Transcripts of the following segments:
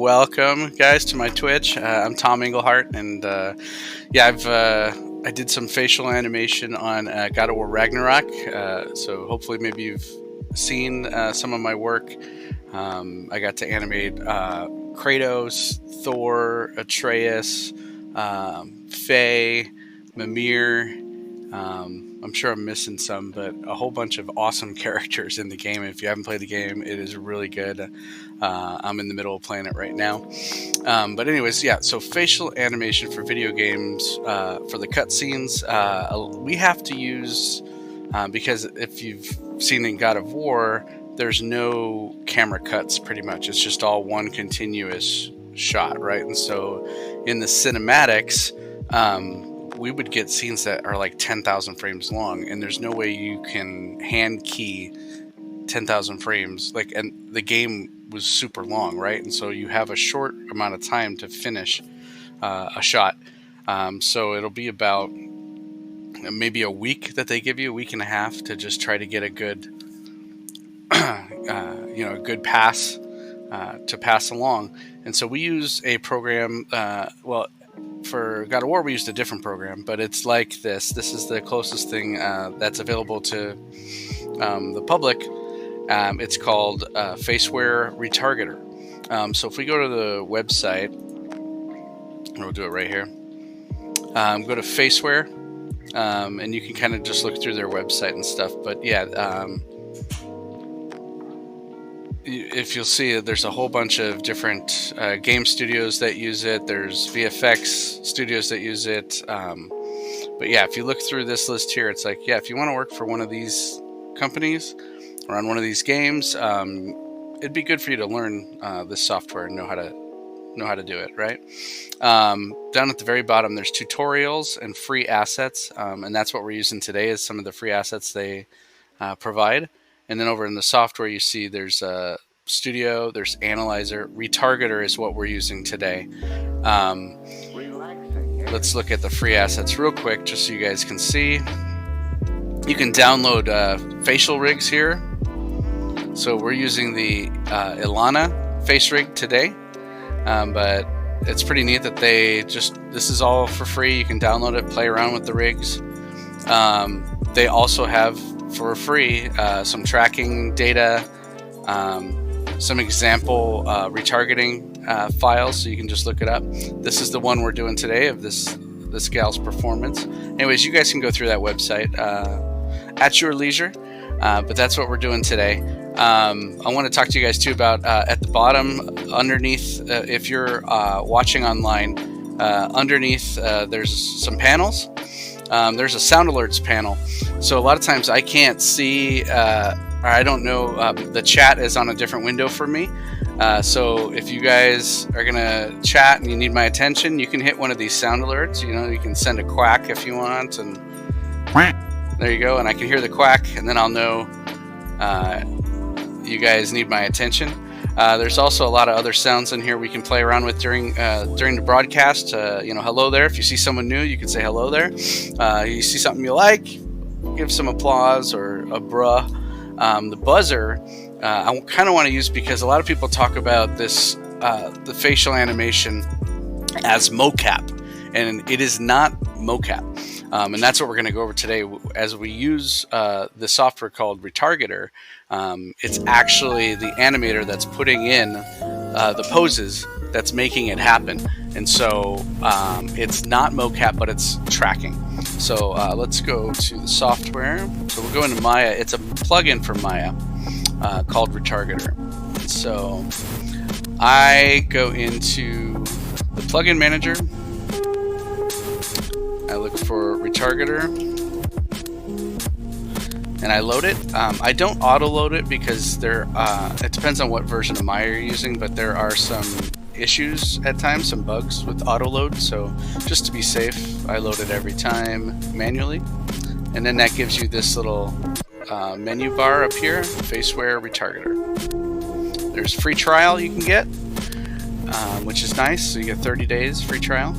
welcome guys to my Twitch. I'm Tom Engelhardt, and I did some facial animation on God of War Ragnarok. So hopefully, maybe you've seen some of my work. I got to animate Kratos, Thor, Atreus, Faye, Mimir. I'm sure I'm missing some, but a whole bunch of awesome characters in the game. If you haven't played the game, it is really good. I'm in the middle of playing it right now. But anyways, yeah, so facial animation for video games, for the cutscenes, we have to use, because if you've seen in God of War, there's no camera cuts pretty much. It's just all one continuous shot, right? And so in the cinematics, we would get scenes that are like 10,000 frames long, and there's no way you can hand key 10,000 frames. And the game was super long, right? And so you have a short amount of time to finish a shot. So it'll be about maybe a week that they give you, a week and a half, to just try to get a good, a good pass to pass along. And so we use a program. For God of War, we used a different program, but it's like this. This is the closest thing that's available to the public. It's called FaceWare Retargeter. So if we go to the website, we'll do it right here. Go to FaceWare, and you can kind of just look through their website and stuff. But yeah, if you'll see, there's a whole bunch of different game studios that use it. There's VFX studios that use it. But yeah, if you look through this list here, it's like, yeah, if you want to work for one of these companies or on one of these games, it'd be good for you to learn this software and know how to do it, right? Down at the very bottom, there's tutorials and free assets, and that's what we're using today, is some of the free assets they provide. And then over in the software, you see there's a studio, there's analyzer. Retargeter is what we're using today. Let's look at the free assets real quick, just so you guys can see. You can download facial rigs here. So we're using the Ilana face rig today, but it's pretty neat that this is all for free. You can download it, play around with the rigs. They also have, for free, some tracking data, some example retargeting files, so you can just look it up. This is the one we're doing today of this gal's performance. Anyways, you guys can go through that website at your leisure, but that's what we're doing today. I want to talk to you guys too about at the bottom, underneath, if you're watching online, underneath there's some panels. There's a sound alerts panel. So a lot of times I can't see, or I don't know, the chat is on a different window for me. So if you guys are going to chat and you need my attention, you can hit one of these sound alerts. You can send a quack if you want, and there you go. And I can hear the quack, and then I'll know you guys need my attention. There's also a lot of other sounds in here we can play around with during the broadcast. Hello there. If you see someone new, you can say hello there. You see something you like, give some applause or a bruh. The buzzer, I kind of want to use, because a lot of people talk about this, the facial animation as mocap, and it is not mocap. And that's what we're going to go over today as we use the software called Retargeter. It's actually the animator that's putting in the poses that's making it happen. And so it's not mocap, but it's tracking. So let's go to the software. So we'll go into Maya. It's a plugin for Maya called Retargeter. So I go into the plugin manager. I look for Retargeter, and I load it. I don't auto-load it because it depends on what version of Maya you're using, but there are some issues at times, some bugs with auto-load. So just to be safe, I load it every time manually. And then that gives you this little menu bar up here, FaceWare Retargeter. There's free trial you can get, which is nice. So you get 30 days free trial.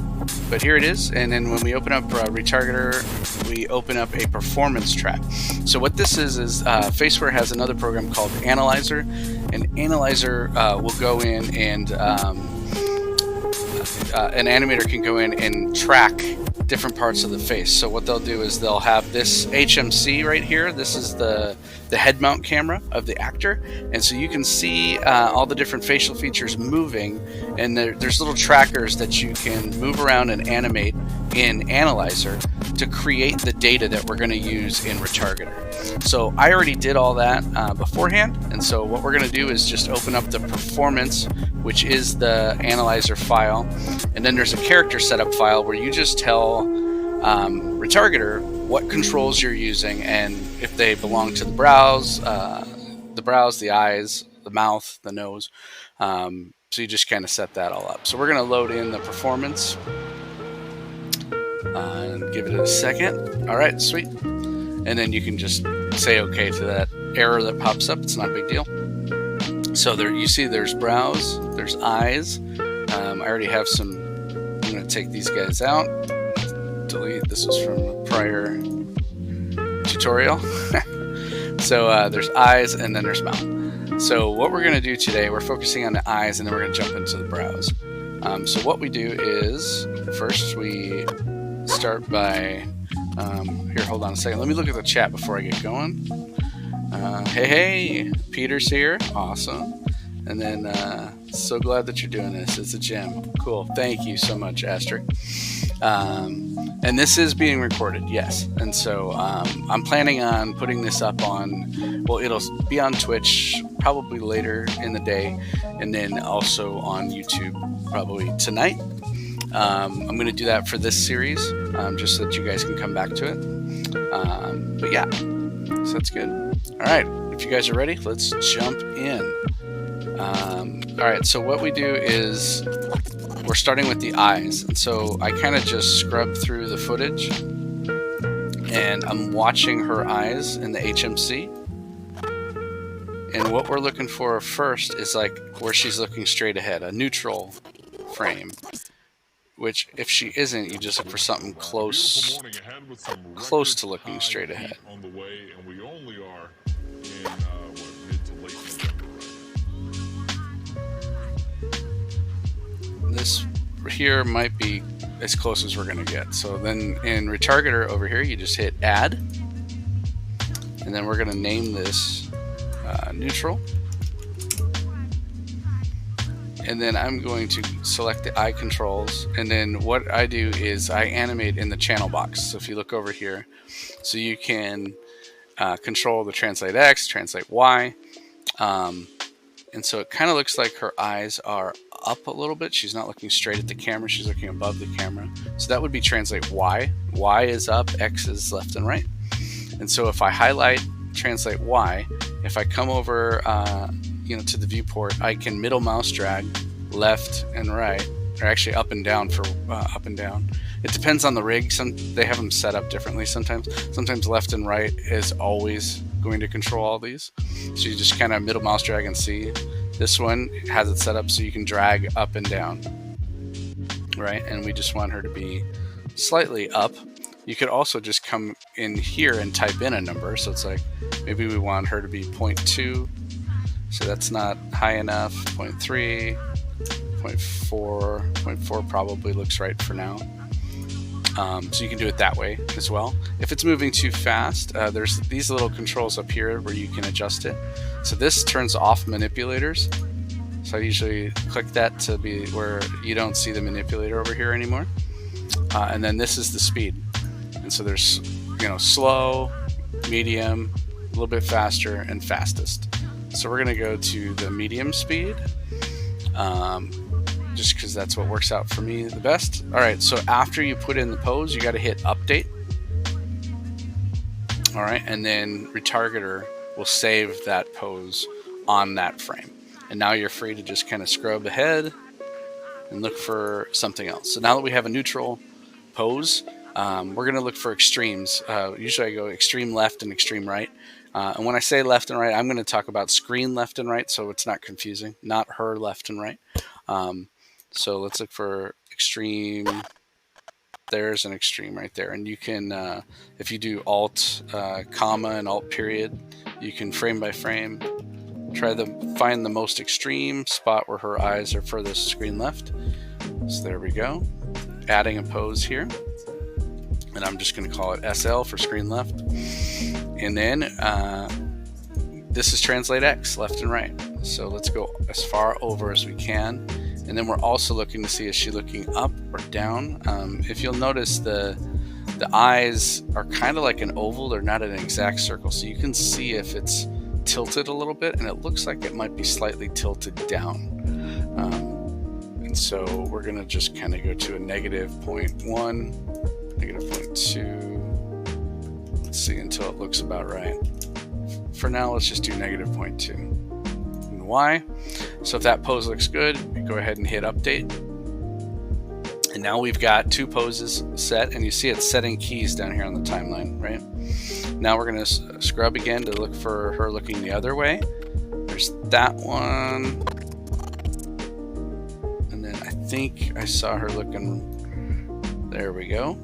But here it is, and then when we open up Retargeter, we open up a performance track. So what this is FaceWare has another program called Analyzer, an analyzer will go in and an animator can go in and track different parts of the face. So what they'll do is they'll have this HMC right here. This is the head mount camera of the actor, and so you can see all the different facial features moving, and there's little trackers that you can move around and animate in Analyzer to create the data that we're going to use in Retargeter. So I already did all that beforehand, and so what we're going to do is just open up the performance, which is the Analyzer file, and then there's a character setup file where you just tell Retargeter what controls you're using and if they belong to the brows, the eyes, the mouth, the nose. So you just kind of set that all up. So we're going to load in the performance and give it a second. All right, sweet. And then you can just say okay to that error that pops up. It's not a big deal. So there, you see there's brows, there's eyes. I already have some. I'm going to take these guys out. Delete. This was from a prior tutorial. So there's eyes and then there's mouth. So what we're going to do today, we're focusing on the eyes and then we're going to jump into the brows. So what we do is first we start by here. Hold on a second. Let me look at the chat before I get going. Hey, Peter's here. Awesome. And then so glad that you're doing this. It's a gem. Cool. Thank you so much, Asterisk. And this is being recorded, yes. And so I'm planning on putting this up on, well, it'll be on Twitch probably later in the day, and then also on YouTube probably tonight. I'm going to do that for this series, just so that you guys can come back to it. But yeah, so that's good. All right, if you guys are ready, let's jump in. All right, so what we do is we're starting with the eyes. And so I kind of just scrub through the footage and I'm watching her eyes in the HMC. And what we're looking for first is like where she's looking straight ahead, a neutral frame. Which, if she isn't, you just look for something close to looking straight ahead. This here might be as close as we're going to get. So then in Retargeter over here, you just hit Add. And then we're going to name this Neutral. And then I'm going to select the eye controls, and then what I do is I animate in the channel box. So if you look over here, so you can control the translate X, translate Y, and so it kind of looks like her eyes are up a little bit. She's not looking straight at the camera, she's looking above the camera. So that would be translate Y. Y is up, X is left and right. And so if I highlight translate Y, if I come over to the viewport, I can middle mouse drag left and right, or actually up and down for up and down. It depends on the rig. They have them set up differently sometimes. Sometimes left and right is always going to control all these. So you just kind of middle mouse drag and see. This one has it set up so you can drag up and down, right? And we just want her to be slightly up. You could also just come in here and type in a number. So it's like, maybe we want her to be 0.2. So that's not high enough. 0.3, 0.4, 0.4 probably looks right for now. So you can do it that way as well. If it's moving too fast, there's these little controls up here where you can adjust it. So this turns off manipulators. So I usually click that to be where you don't see the manipulator over here anymore. And then this is the speed. And so there's, slow, medium, a little bit faster, and fastest. So we're going to go to the medium speed, just because that's what works out for me the best. All right, so after you put in the pose, you got to hit update. All right, and then Retargeter will save that pose on that frame. And now you're free to just kind of scrub ahead and look for something else. So now that we have a neutral pose, we're going to look for extremes. Usually I go extreme left and extreme right. And when I say left and right, I'm going to talk about screen left and right, so it's not confusing, not her left and right. So let's look for extreme. There's an extreme right there. And you can, if you do Alt, comma, and Alt period, you can frame by frame try to find the most extreme spot where her eyes are furthest screen left. So there we go. Adding a pose here. And I'm just going to call it SL for screen left. And then this is translate X, left and right. So let's go as far over as we can. And then we're also looking to see, is she looking up or down? If you'll notice, the eyes are kind of like an oval. They're not an exact circle. So you can see if it's tilted a little bit, and it looks like it might be slightly tilted down. And so we're going to just kind of go to a -0.1, -0.2. Let's see until it looks about right. For now, let's just do -0.2. And why? So if that pose looks good, we go ahead and hit update. And now we've got 2 poses set, and you see it's setting keys down here on the timeline, right? Now we're going to scrub again to look for her looking the other way. There's that one. And then I think I saw her looking, there we go.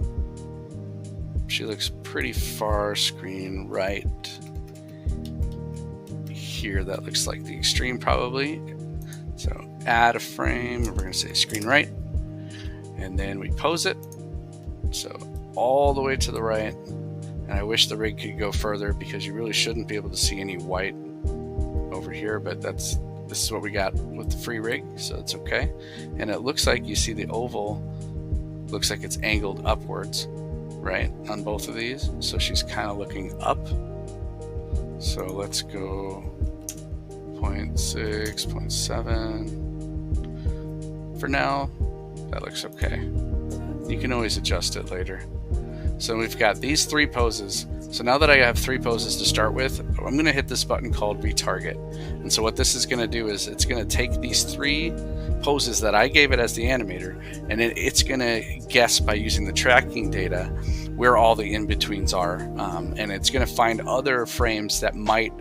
She looks pretty far screen right. Here that looks like the extreme probably. So add a frame, we're going to say screen right. And then we pose it. So all the way to the right. And I wish the rig could go further because you really shouldn't be able to see any white over here, but this is what we got with the free rig, so it's okay. And it looks like you see the oval looks like it's angled upwards, right, on both of these. So she's kind of looking up. So let's go 0.6, 0.7. For now, that looks okay. You can always adjust it later. So we've got these 3 poses. So now that I have 3 poses to start with, I'm going to hit this button called Retarget. And so what this is going to do is it's going to take these 3 poses that I gave it as the animator, and it's going to guess by using the tracking data where all the in-betweens are. And it's going to find other frames that might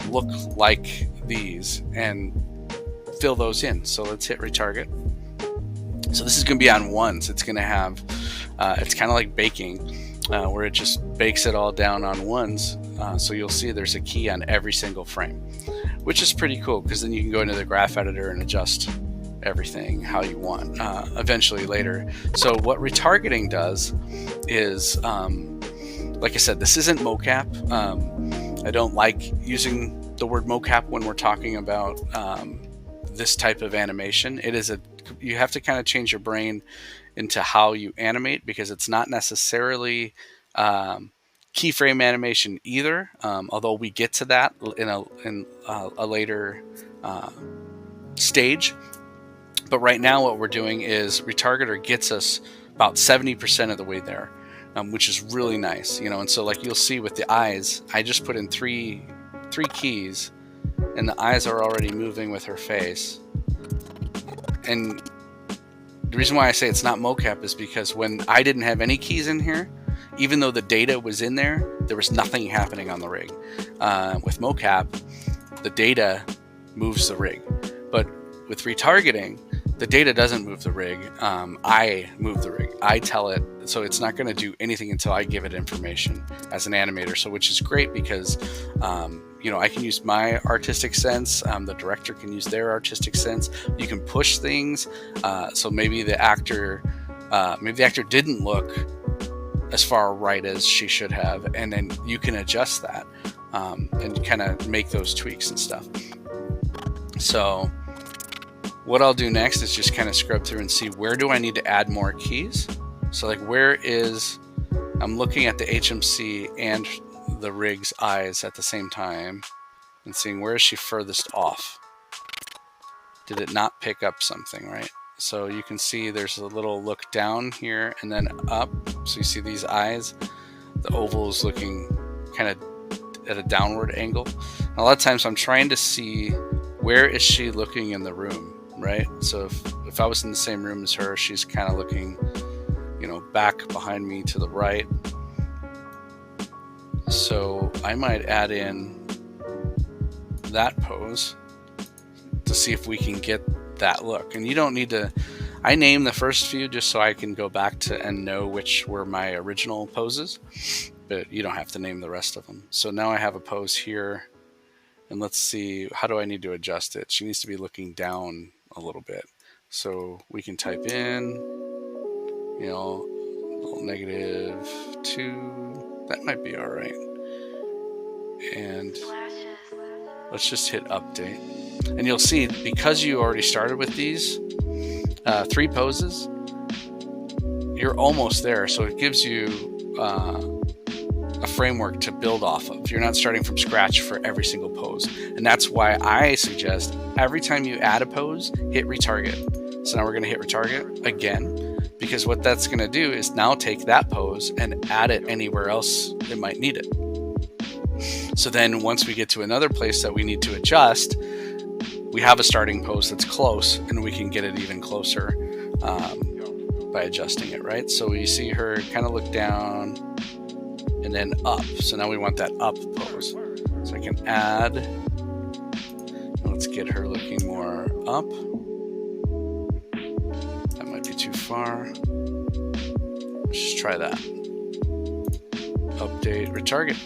look like these and fill those in. So let's hit Retarget. So this is going to be on ones. It's going to have, it's kind of like baking, where it just bakes it all down on ones. So you'll see there's a key on every single frame, which is pretty cool because then you can go into the graph editor and adjust everything how you want eventually later. So what retargeting does is, like I said, this isn't mocap. I don't like using the word mocap when we're talking about this type of animation. It is you have to kind of change your brain into how you animate, because it's not necessarily keyframe animation either, although we get to that in a later stage. But right now what we're doing is Retargeter gets us about 70% of the way there, which is really nice, you know. And so like you'll see with the eyes, I just put in three keys and the eyes are already moving with her face. And the reason why I say it's not mocap is because when I didn't have any keys in here, even though the data was in there, there was nothing happening on the rig. With mocap, the data moves the rig. But with retargeting, the data doesn't move the rig. I move the rig. I tell it, so it's not going to do anything until I give it information as an animator. So which is great because you know, I can use my artistic sense. The director can use their artistic sense. You can push things. So maybe the actor didn't look as far right as she should have, and then you can adjust that and kind of make those tweaks and stuff. So what I'll do next is just kind of scrub through and see where do I need to add more keys. So like I'm looking at the HMC and the rig's eyes at the same time and seeing where is she furthest off. Did it not pick up something, right? So you can see there's a little look down here and then up. So you see these eyes, the oval is looking kind of at a downward angle. And a lot of times I'm trying to see where is she looking in the room, right? So if I was in the same room as her, she's kind of looking, you know, back behind me to the right. So I might add in that pose to see if we can get that look. And you don't need to, I name the first few just so I can go back to and know which were my original poses, but you don't have to name the rest of them. So now I have a pose here And let's see, how do I need to adjust it? She needs to be looking down a little bit. So we can type in, you know, -2. That might be all right. And let's just hit update. And you'll see, because you already started with these 3 poses, you're almost there. So it gives you a framework to build off of. You're not starting from scratch for every single pose. And that's why I suggest every time you add a pose, hit retarget. So now we're going to hit retarget again, because what that's going to do is now take that pose and add it anywhere else it might need it. So then once we get to another place that we need to adjust, we have a starting pose that's close, and we can get it even closer by adjusting it, right? So you see her kind of look down and then up. So now we want that up pose. So I can add, let's get her looking more up. That might be too far. Let's just try that. Update, retarget.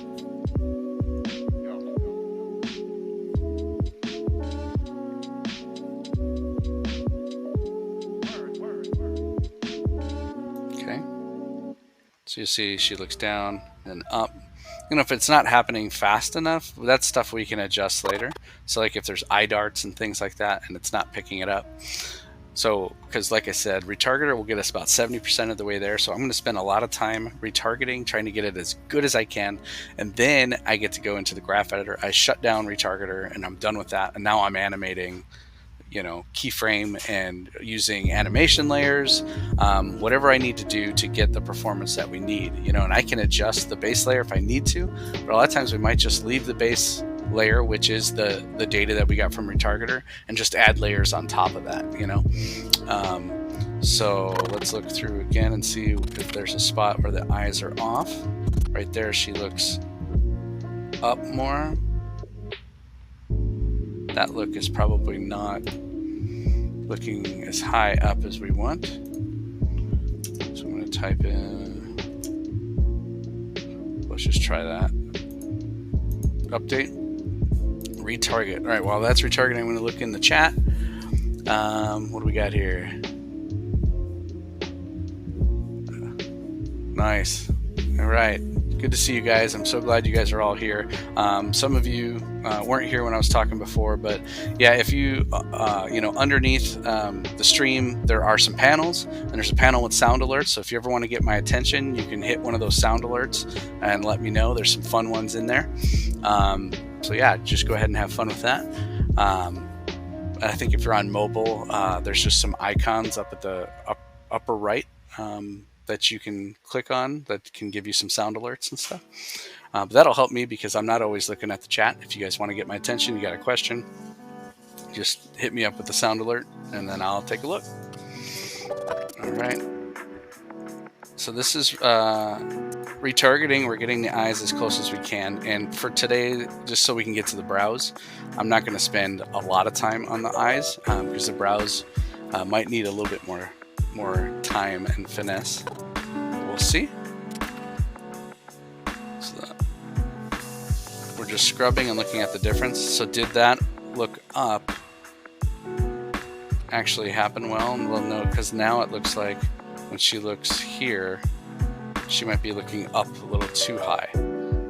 So you see she looks down and up. You know, if it's not happening fast enough, that's stuff we can adjust later. So like if there's eye darts and things like that and it's not picking it up. So, because like I said, retargeter will get us about 70% of the way there. So I'm going to spend a lot of time retargeting, trying to get it as good as I can. And then I get to go into the graph editor. I shut down retargeter and I'm done with that. And now I'm animating, you know, keyframe and using animation layers, whatever I need to do to get the performance that we need, you know. And I can adjust the base layer if I need to, but a lot of times we might just leave the base layer, which is the data that we got from retargeter, and just add layers on top of that, you know. So let's look through again and see if there's a spot where the eyes are off. Right there, she looks up more. That look is probably not looking as high up as we want. So I'm going to type in, let's just try that. Update, retarget. All right, while that's retargeting, I'm going to look in the chat. What do we got here? Nice. All right. Good to see you guys. I'm so glad you guys are all here. Some of you weren't here when I was talking before, but yeah, if you, you know, underneath the stream, there are some panels, and there's a panel with sound alerts. So if you ever want to get my attention, you can hit one of those sound alerts and let me know. There's some fun ones in there. So yeah, just go ahead and have fun with that. I think if you're on mobile, there's just some icons up at the upper right that you can click on that can give you some sound alerts and stuff. But that'll help me because I'm not always looking at the chat. If you guys want to get my attention, you got a question, just hit me up with the sound alert and then I'll take a look. All right. So this is retargeting. We're getting the eyes as close as we can. And for today, just so we can get to the brows, I'm not going to spend a lot of time on the eyes because the brows might need a little bit more time and finesse. We'll see. So we're just scrubbing and looking at the difference. So did that look up actually happen well? And we'll know, because now it looks like when she looks here, she might be looking up a little too high.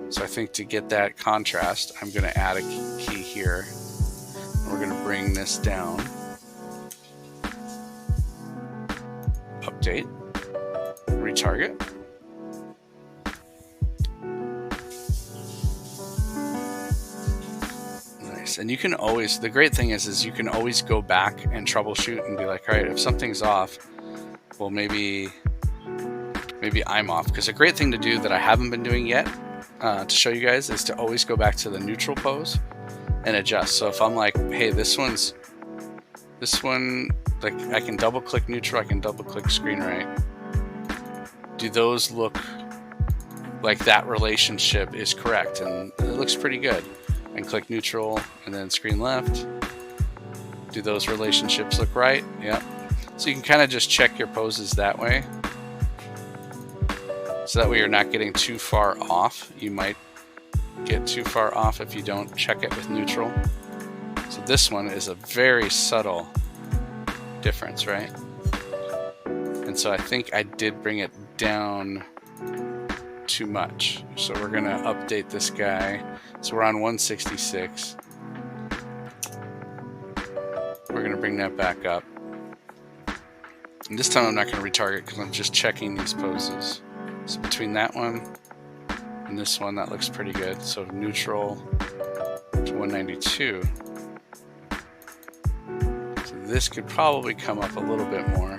So I think to get that contrast, I'm going to add a key here. We're going to bring this down. Update, retarget. Nice. And you can always, the great thing is you can always go back and troubleshoot and be like, all right, if something's off, well, maybe I'm off. Because a great thing to do that I haven't been doing yet to show you guys is to always go back to the neutral pose and adjust. So if I'm like, hey, this one, like I can double click neutral, I can double click screen right. Do those look like that relationship is correct? And it looks pretty good. And click neutral and then screen left. Do those relationships look right? Yep. So you can kind of just check your poses that way. So that way you're not getting too far off. You might get too far off if you don't check it with neutral. So this one is a very subtle difference, right? And so I think I did bring it down too much. So we're gonna update this guy. So we're on 166. We're gonna bring that back up. And this time I'm not gonna retarget because I'm just checking these poses. So between that one and this one, that looks pretty good. So neutral to 192. So this could probably come up a little bit more.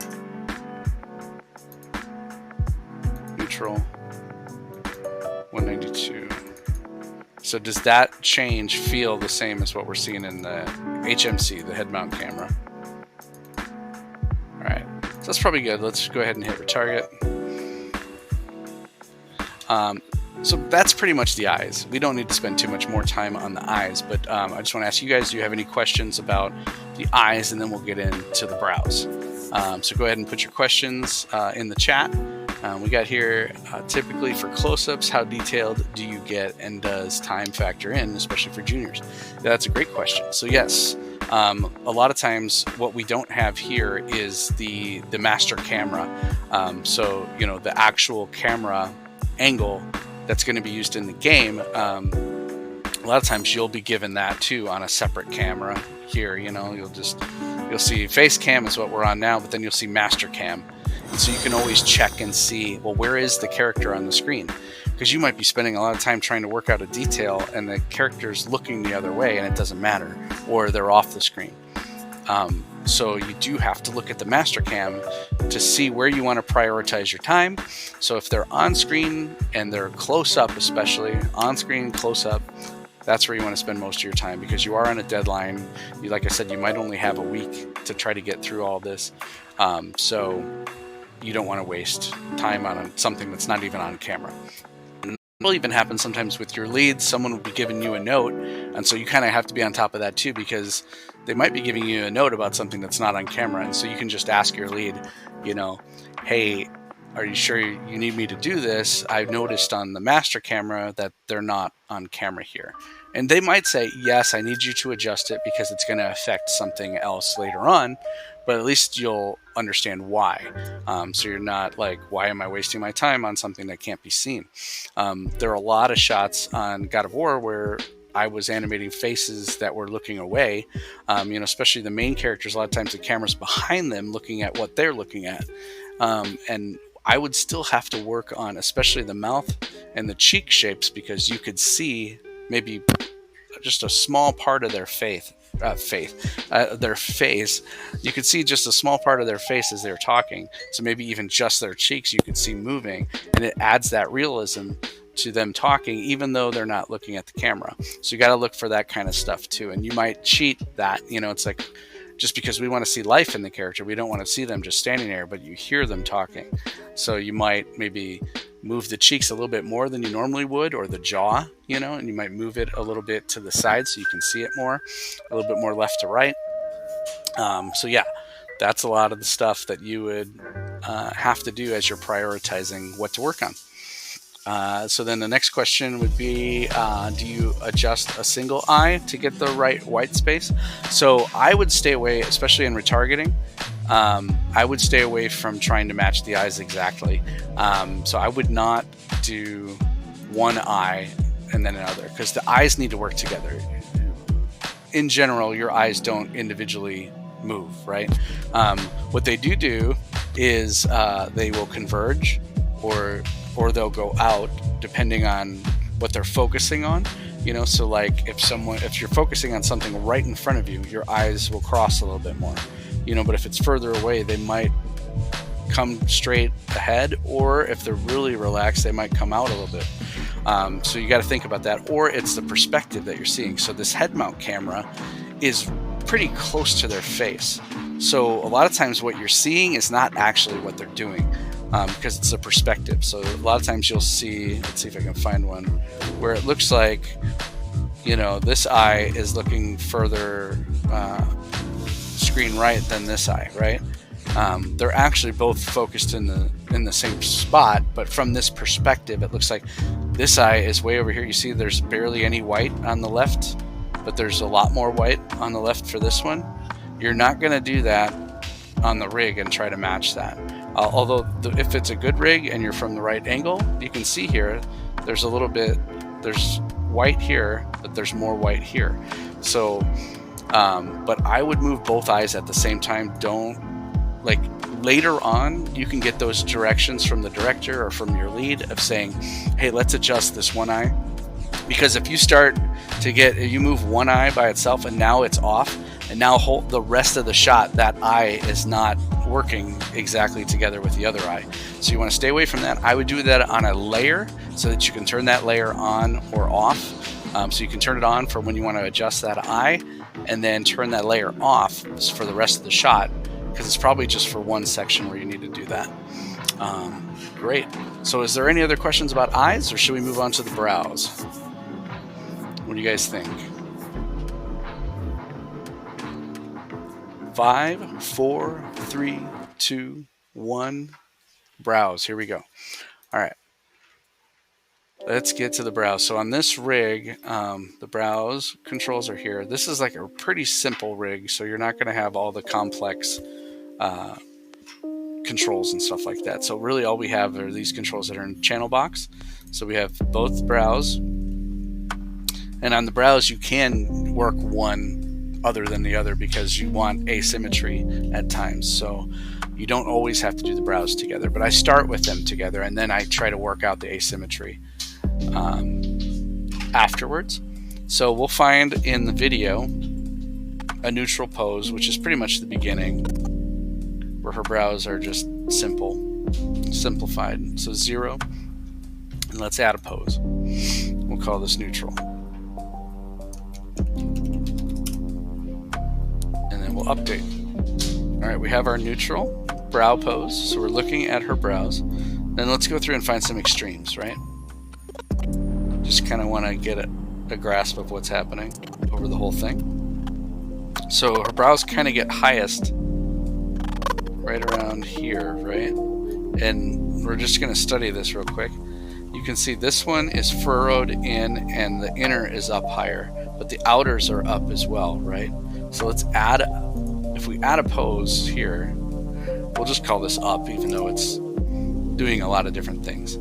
Neutral, 192. So does that change feel the same as what we're seeing in the HMC, the head mount camera? All right, so that's probably good. Let's go ahead and hit retarget. So that's pretty much the eyes. We don't need to spend too much more time on the eyes, but I just want to ask you guys, do you have any questions about the eyes, and then we'll get into the brows. So go ahead and put your questions in the chat. We got here, typically for close-ups, how detailed do you get, and does time factor in, especially for juniors? Yeah, that's a great question. So yes, a lot of times what we don't have here is the master camera. So, you know, the actual camera angle that's going to be used in the game. A lot of times you'll be given that too on a separate camera here. You know, you'll see face cam is what we're on now, but then you'll see master cam. And so you can always check and see, well, where is the character on the screen? Because you might be spending a lot of time trying to work out a detail and the character's looking the other way and it doesn't matter, or they're off the screen. So you do have to look at the master cam to see where you want to prioritize your time. So if they're on screen and they're close up, especially on screen close up, that's where you want to spend most of your time, because you are on a deadline. Like I said, you might only have a week to try to get through all this. So you don't want to waste time on something that's not even on camera. It will even happen sometimes with your leads. Someone will be giving you a note, and so you kind of have to be on top of that too, because they might be giving you a note about something that's not on camera. And so you can just ask your lead, you know, hey, are you sure you need me to do this? I've noticed on the master camera that they're not on camera here. And they might say, yes, I need you to adjust it because it's going to affect something else later on, but at least you'll understand why. So you're not like, why am I wasting my time on something that can't be seen? There are a lot of shots on God of War where I was animating faces that were looking away, you know, especially the main characters. A lot of times the camera's behind them looking at what they're looking at. And I would still have to work on especially the mouth and the cheek shapes, because you could see maybe just a small part of their face. Their face. You could see just a small part of their face as they're talking. So maybe even just their cheeks you could see moving, and it adds that realism to them talking, even though they're not looking at the camera. So you got to look for that kind of stuff too. And you might cheat that, you know, it's like, just because we want to see life in the character, we don't want to see them just standing there, but you hear them talking. So you might maybe move the cheeks a little bit more than you normally would, or the jaw, you know, and you might move it a little bit to the side so you can see it more, a little bit more left to right. So yeah, that's a lot of the stuff that you would have to do as you're prioritizing what to work on. So then the next question would be, do you adjust a single eye to get the right white space? So I would stay away, especially in retargeting. I would stay away from trying to match the eyes exactly. So I would not do one eye and then another, because the eyes need to work together. In general, your eyes don't individually move, right? What they do is they will converge, or they'll go out depending on what they're focusing on, you know. So like if you're focusing on something right in front of you, your eyes will cross a little bit more, you know. But if it's further away, they might come straight ahead, or if they're really relaxed, they might come out a little bit. So you got to think about that. Or it's the perspective that you're seeing. So this head mount camera is pretty close to their face, so a lot of times what you're seeing is not actually what they're doing, because it's a perspective. So a lot of times you'll see, let's see if I can find one where it looks like, you know, this eye is looking further screen right than this eye, right? They're actually both focused in the same spot, but from this perspective, it looks like This eye is way over here. You see there's barely any white on the left, but there's a lot more white on the left for this one. You're not going to do that on the rig and try to match that. Although if it's a good rig and you're from the right angle, you can see here there's a little bit, there's white here, but there's more white here. So, but I would move both eyes at the same time. Don't, like, later on, you can get those directions from the director or from your lead of saying, hey, let's adjust this one eye. Because if you start to you move one eye by itself and now it's off, and now the rest of the shot, that eye is not working exactly together with the other eye. So you want to stay away from that. I would do that on a layer so that you can turn that layer on or off. So you can turn it on for when you want to adjust that eye, and then turn that layer off for the rest of the shot, because it's probably just for one section where you need to do that. Great. So is there any other questions about eyes, or should we move on to the brows? What do you guys think? 5, 4, 3, 2, 1. Brows. Here we go. All right. Let's get to the brows. So on this rig, the brows controls are here. This is like a pretty simple rig, so you're not going to have all the complex controls and stuff like that. So really all we have are these controls that are in channel box. So we have both brows. And on the brows, you can work one other than the other because you want asymmetry at times. So you don't always have to do the brows together, but I start with them together and then I try to work out the asymmetry afterwards. So we'll find in the video a neutral pose, which is pretty much the beginning, where her brows are just simplified. So 0, and let's add a pose. We'll call this neutral. We'll update. All right, we have our neutral brow pose. So we're looking at her brows. Then let's go through and find some extremes, right? Just kind of want to get a grasp of what's happening over the whole thing. So her brows kind of get highest right around here, right? And we're just going to study this real quick. You can see this one is furrowed in and the inner is up higher, but the outers are up as well, right? So let's add, if we add a pose here, we'll just call this up, even though it's doing a lot of different things.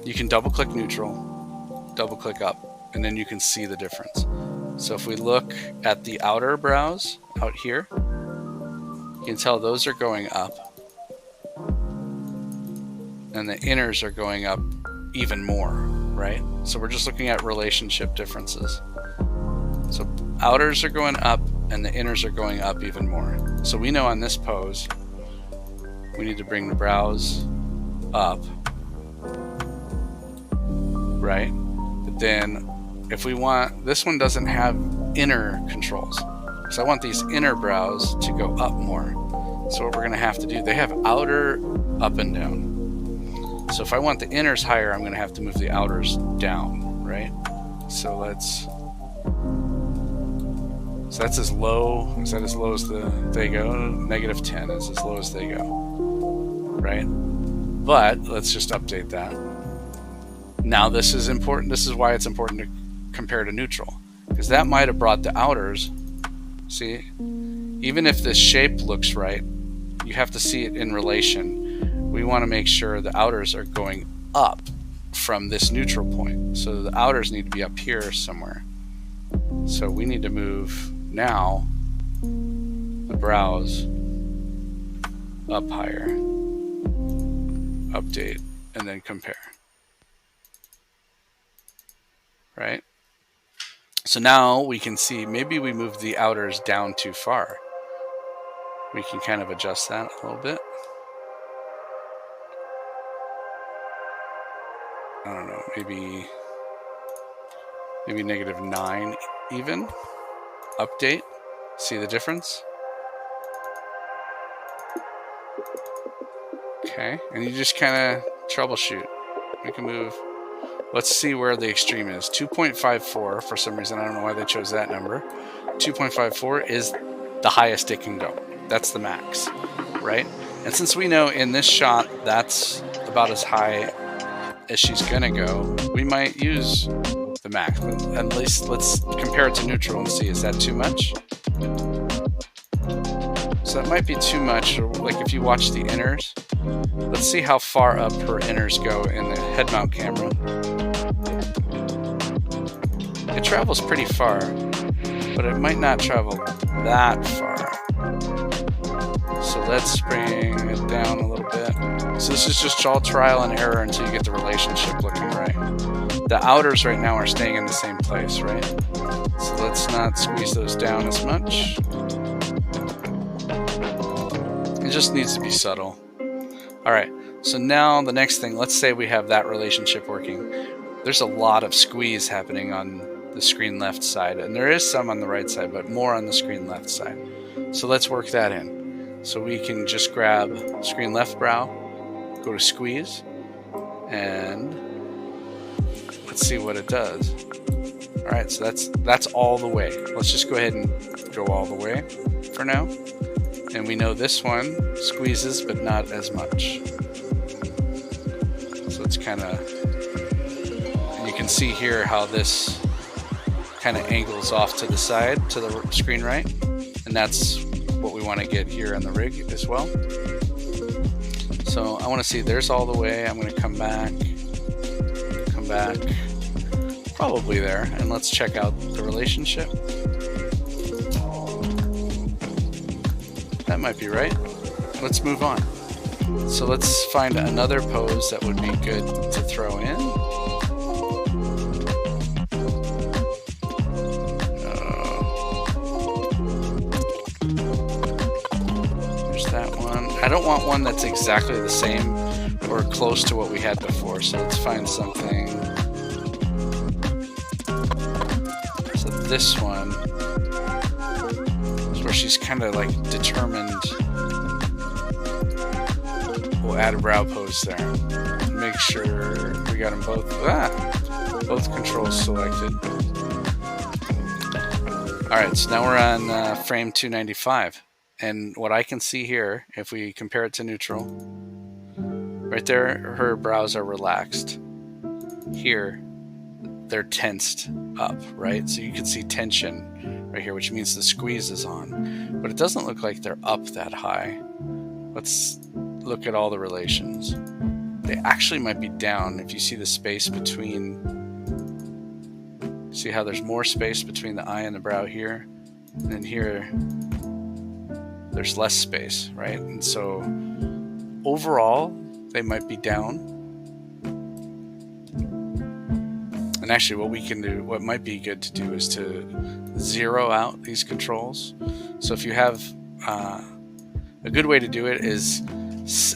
You can double click neutral, double click up, and then you can see the difference. So if we look at the outer brows out here, you can tell those are going up, and the inners are going up even more, right? So we're just looking at relationship differences. So outers are going up and the inners are going up even more. So we know on this pose, we need to bring the brows up, right? But then if we want, this one doesn't have inner controls. So I want these inner brows to go up more. So what we're gonna have to do, they have outer up and down. So if I want the inners higher, I'm going to have to move the outers down, right? So that's as low, is that as low as they go? -10 is as low as they go, right? But let's just update that. Now this is important, this is why it's important to compare to neutral, because that might have brought the outers, see? Even if this shape looks right, you have to see it in relation. We want to make sure the outers are going up from this neutral point. So the outers need to be up here somewhere. So we need to move now the brows up higher, update, and then compare. Right? So now we can see maybe we moved the outers down too far. We can kind of adjust that a little bit. I don't know, maybe -9 even. Update, see the difference? Okay, and you just kind of troubleshoot. We can move, let's see where the extreme is. 2.54, for some reason, I don't know why they chose that number. 2.54 is the highest it can go. That's the max, right? And since we know in this shot, that's about as high as she's gonna go, we might use the max. At least let's compare it to neutral and see, is that too much? So that might be too much. Like if you watch the inners, let's see how far up her inners go in the head mount camera. It travels pretty far, but it might not travel that far. So let's bring it down a little bit. So this is just all trial and error until you get the relationship looking right. The outers right now are staying in the same place, right? So let's not squeeze those down as much. It just needs to be subtle. All right, so now the next thing, let's say we have that relationship working. There's a lot of squeeze happening on the screen left side, and there is some on the right side, but more on the screen left side. So let's work that in. So we can just grab screen left brow, go to squeeze, and let's see what it does. All right, so that's all the way. Let's just go ahead and go all the way for now. And we know this one squeezes, but not as much. So it's kind of, you can see here how this kind of angles off to the side, to the screen right. And that's what we want to get here on the rig as well. So I want to see, there's all the way. I'm going to come back, probably there. And let's check out the relationship. That might be right. Let's move on. So let's find another pose that would be good to throw in. There's that one. I don't want one that's exactly the same or close to what we had before. So let's find something. So this one, where she's kind of like determined. We'll add a brow pose there. Make sure we got them both. Both controls selected. All right, so now we're on frame 295. And what I can see here, if we compare it to neutral, right there, her brows are relaxed. Here, they're tensed up, right? So you can see tension right here, which means the squeeze is on, but it doesn't look like they're up that high. Let's look at all the relations. They actually might be down. If you see the space between, see how there's more space between the eye and the brow here, and then here there's less space, right? And so overall they might be down. And actually what we can do, what might be good to do, is to zero out these controls. So if you have, a good way to do it is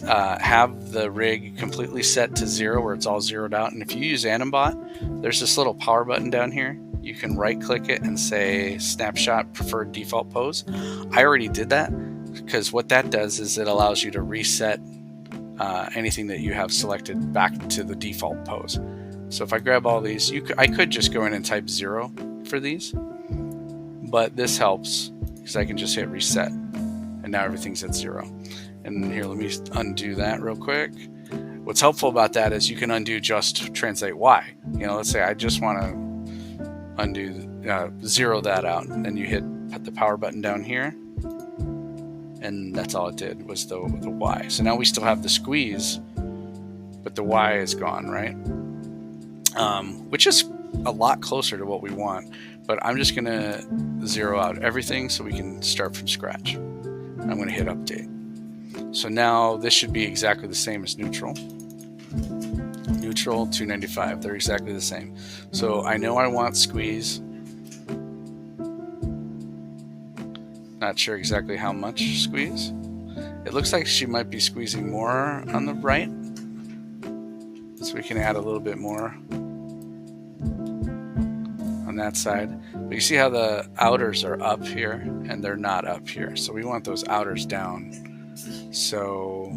have the rig completely set to 0 where it's all zeroed out. And if you use Animbot, there's this little power button down here. You can right click it and say snapshot preferred default pose. I already did that because what that does is it allows you to reset anything that you have selected back to the default pose. So if I grab all these, I could just go in and type 0 for these, but this helps because I can just hit reset and now everything's at 0. And here, let me undo that real quick. What's helpful about that is you can undo just translate Y. You know, let's say I just want to undo, zero that out, and then you put the power button down here, and that's all it did was the Y. So now we still have the squeeze, but the Y is gone, right? Which is a lot closer to what we want, but I'm just gonna zero out everything so we can start from scratch. I'm gonna hit update. So now this should be exactly the same as neutral. Neutral, 295, they're exactly the same. So I know I want squeeze. Not sure exactly how much squeeze. It looks like she might be squeezing more on the right. So we can add a little bit more on that side. But you see how the outers are up here and they're not up here. So we want those outers down. So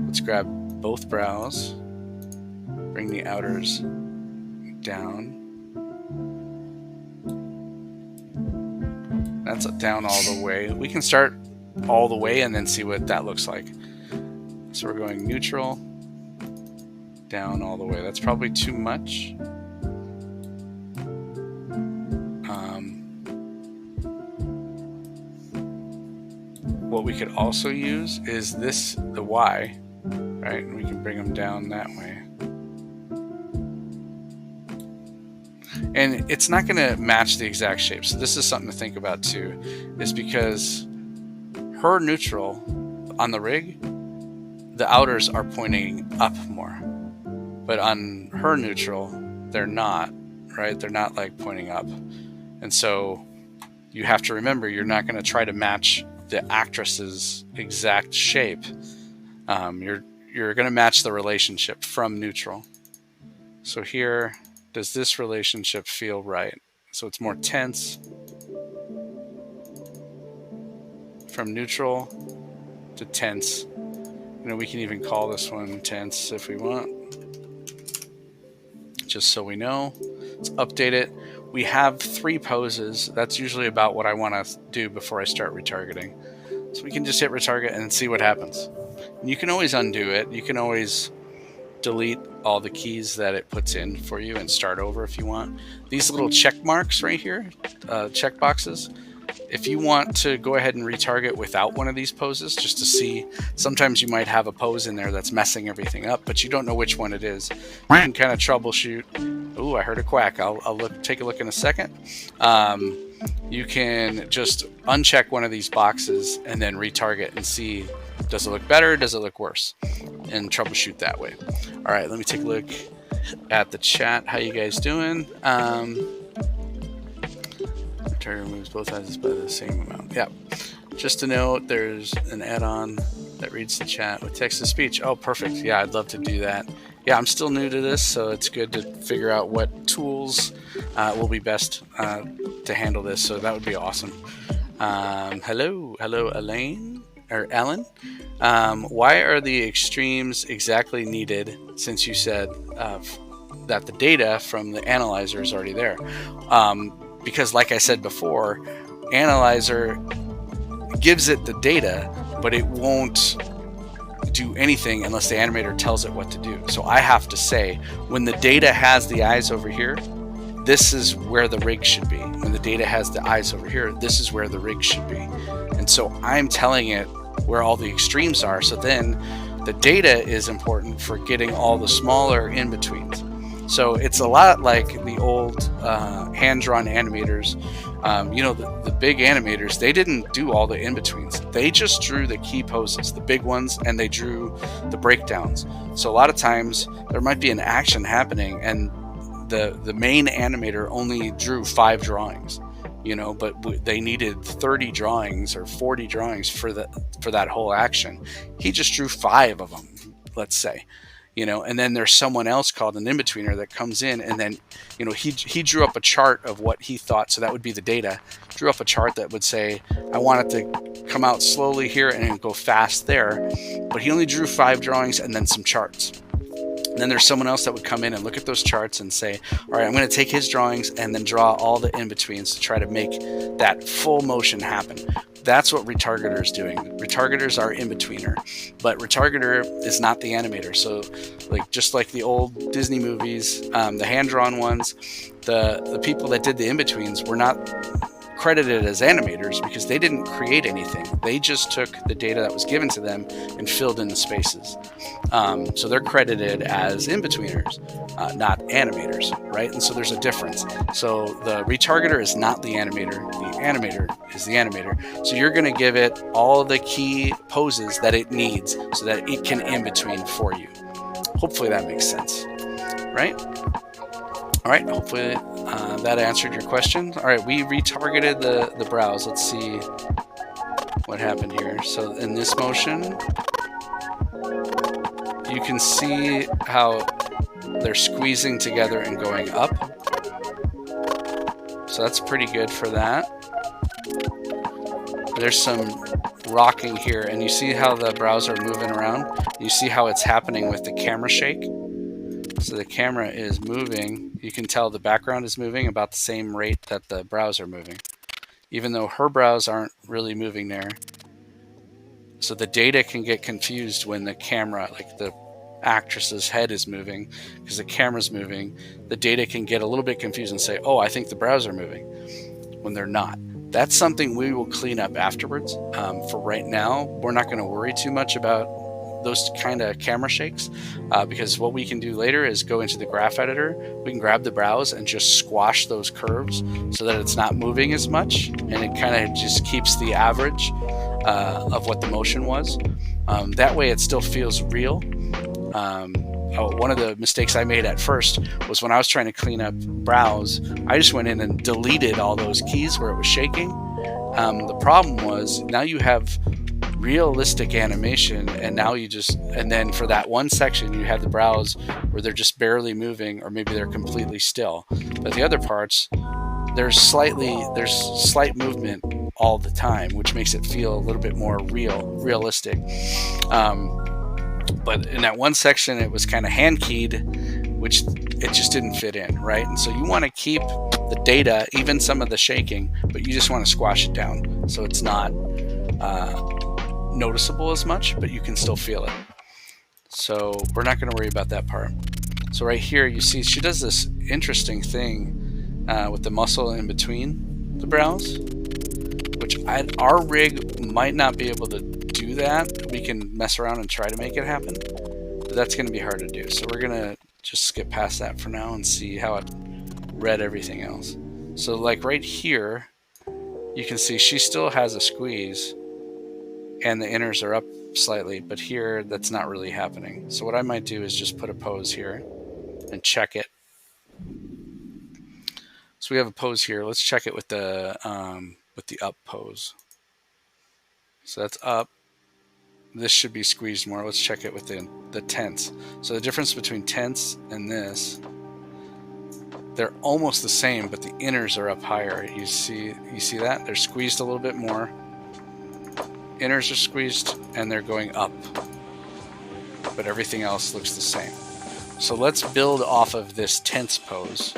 let's grab both brows, bring the outers down. That's down all the way. We can start all the way and then see what that looks like. So we're going neutral, down all the way. That's probably too much. What we could also use is this, the Y, right? And we can bring them down that way. And it's not going to match the exact shape. So this is something to think about too, is because her neutral on the rig, the outers are pointing up more. But on her neutral, they're not, right? They're not like pointing up. And so you have to remember, you're not going to try to match the actress's exact shape. You're going to match the relationship from neutral. So here, does this relationship feel right? So it's more tense from neutral to tense. You know, we can even call this one tense if we want, just so we know. Let's update it. We have 3 poses. That's usually about what I want to do before I start retargeting. So we can just hit retarget and see what happens. And you can always undo it. You can always delete all the keys that it puts in for you and start over if you want. These little check marks right here, check boxes, if you want to go ahead and retarget without one of these poses, just to see, sometimes you might have a pose in there that's messing everything up, but you don't know which one it is. You can kind of troubleshoot. Ooh, I heard a quack. I'll take a look in a second. You can just uncheck one of these boxes and then retarget and see, does it look better? Does it look worse? And troubleshoot that way. All right, let me take a look at the chat. How you guys doing? Target moves both sizes by the same amount. Yeah. Just to note, there's an add-on that reads the chat with text-to-speech. Oh, perfect. Yeah, I'd love to do that. Yeah, I'm still new to this, so it's good to figure out what tools will be best to handle this. So that would be awesome. Hello, Elaine or Ellen. Why are the extremes exactly needed? Since you said that the data from the analyzer is already there. Because like I said before, analyzer gives it the data, but it won't do anything unless the animator tells it what to do. So I have to say, when the data has the eyes over here, this is where the rig should be. When the data has the eyes over here, this is where the rig should be. And so I'm telling it where all the extremes are. So then the data is important for getting all the smaller in-betweens. So it's a lot like the old hand-drawn animators. You know, the big animators, they didn't do all the in-betweens. They just drew the key poses, the big ones, and they drew the breakdowns. So a lot of times there might be an action happening and the main animator only drew 5 drawings, you know, but they needed 30 drawings or 40 drawings for that whole action. He just drew 5 of them, let's say. You know, and then there's someone else called an in-betweener that comes in, and then, you know, he drew up a chart of what he thought, so that would be the data. Drew up a chart that would say, I want it to come out slowly here and go fast there, but he only drew 5 drawings and then some charts. And then there's someone else that would come in and look at those charts and say, all right, I'm going to take his drawings and then draw all the in-betweens to try to make that full motion happen. That's what retargeter is doing. Retargeters are in-betweener, but retargeter is not the animator. So like, just like the old Disney movies, the hand-drawn ones, the people that did the in-betweens were not credited as animators because they didn't create anything. They just took the data that was given to them and filled in the spaces. So they're credited as in-betweeners, not animators, right? And so there's a difference. So the retargeter is not the animator. The animator is the animator. So you're going to give it all the key poses that it needs so that it can in-between for you. Hopefully that makes sense, right? All right, hopefully that answered your question. All right, we retargeted the brows. Let's see what happened here. So in this motion, you can see how they're squeezing together and going up. So that's pretty good for that. There's some rocking here, and you see how the brows are moving around. You see how it's happening with the camera shake. So the camera is moving. You can tell the background is moving about the same rate that the brows are moving, even though her brows aren't really moving there. So the data can get confused when the camera, like the actress's head is moving because the camera's moving, the data can get a little bit confused and say, oh, I think the brows are moving, when they're not. That's something we will clean up afterwards. For right now, we're not going to worry too much about those kind of camera shakes, because what we can do later is go into the graph editor. We can grab the brows and just squash those curves so that it's not moving as much, and it kind of just keeps the average of what the motion was. That way it still feels real. One of the mistakes I made at first was when I was trying to clean up brows, I just went in and deleted all those keys where it was shaking. The problem was now you have realistic animation, and now and then for that one section you have the brows where they're just barely moving, or maybe they're completely still. But the other parts, there's slight movement all the time, which makes it feel a little bit more realistic. But in that one section, it was kind of hand keyed, which it just didn't fit in, right? And so you want to keep the data, even some of the shaking, but you just want to squash it down so it's not noticeable as much, but you can still feel it. So we're not going to worry about that part. So right here, you see she does this interesting thing with the muscle in between the brows, which our rig might not be able to do that. We can mess around and try to make it happen, but that's going to be hard to do. So we're going to just skip past that for now and see how it read everything else. So like right here, you can see she still has a squeeze and the inners are up slightly, but here that's not really happening. So what I might do is just put a pose here and check it. So we have a pose here. Let's check it with the up pose. So that's up. This should be squeezed more. Let's check it with the tense. So the difference between tense and this, they're almost the same, but the inners are up higher. You see that? They're squeezed a little bit more. Inners are squeezed and they're going up, but everything else looks the same. So let's build off of this tense pose.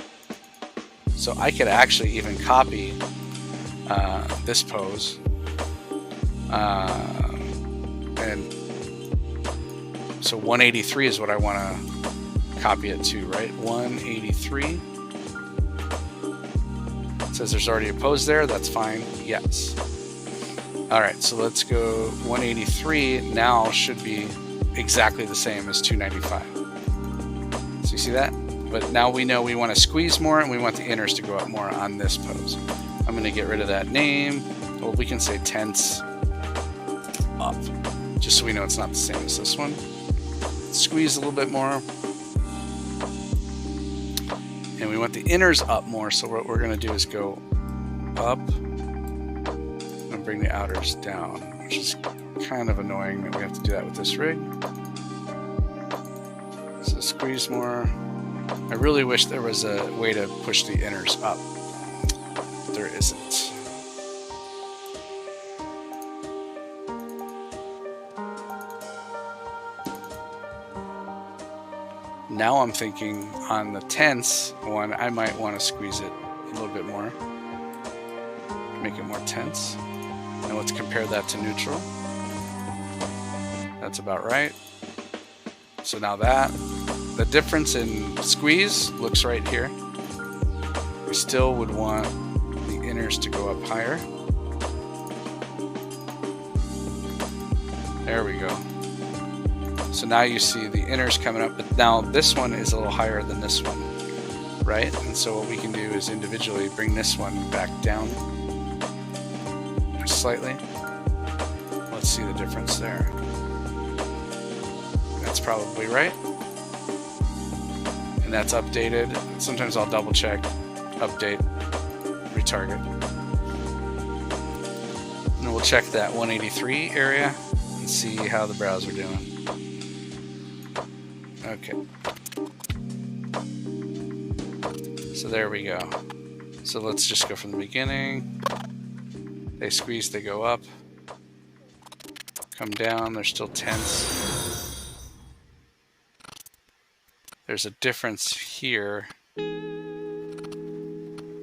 So I could actually even copy this pose, and so 183 is what I want to copy it to, right? 183. It says there's already a pose there. That's fine. Yes. All right, so let's go 183 now should be exactly the same as 295. So you see that? But now we know we want to squeeze more and we want the inners to go up more on this pose. I'm going to get rid of that name. Well, we can say tense up, just so we know it's not the same as this one. Squeeze a little bit more. And we want the inners up more, so what we're going to do is go up and bring the outers down, which is kind of annoying that we have to do that with this rig. So squeeze more. I really wish there was a way to push the inners up. There isn't. Now I'm thinking on the tense one, I might want to squeeze it a little bit more, make it more tense. And let's compare that to neutral. That's about right. So now the difference in squeeze looks right here. We still would want the inners to go up higher. There we go. So now you see the inners coming up, but now this one is a little higher than this one, right? And so what we can do is individually bring this one back down slightly. Let's see the difference there. That's probably right. And that's updated. Sometimes I'll double check, update, retarget. And we'll check that 183 area and see how the brows are doing. Okay. So there we go. So let's just go from the beginning. They squeeze, they go up. Come down, they're still tense. There's a difference here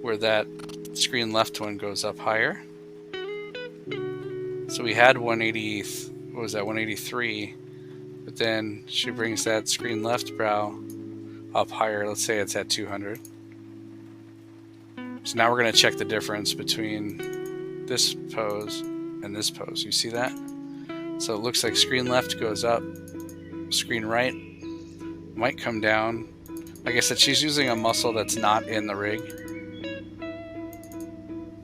where that screen left one goes up higher. So we had 180, what was that, 183. but then she brings that screen left brow up higher. Let's say it's at 200. So now we're going to check the difference between this pose and this pose. You see that? So it looks like screen left goes up, screen right might come down. Like I said, she's using a muscle that's not in the rig.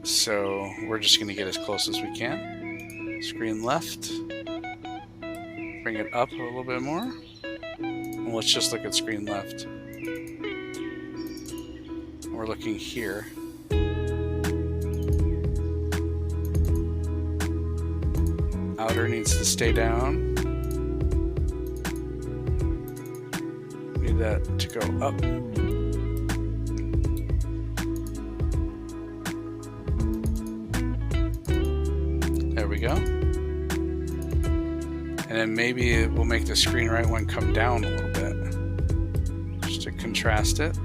So we're just going to get as close as we can. Screen left. Bring it up a little bit more. And let's just look at screen left. We're looking here. Outer needs to stay down. Need that to go up. There we go. And then maybe we'll make the screen right one come down a little bit, just to contrast it.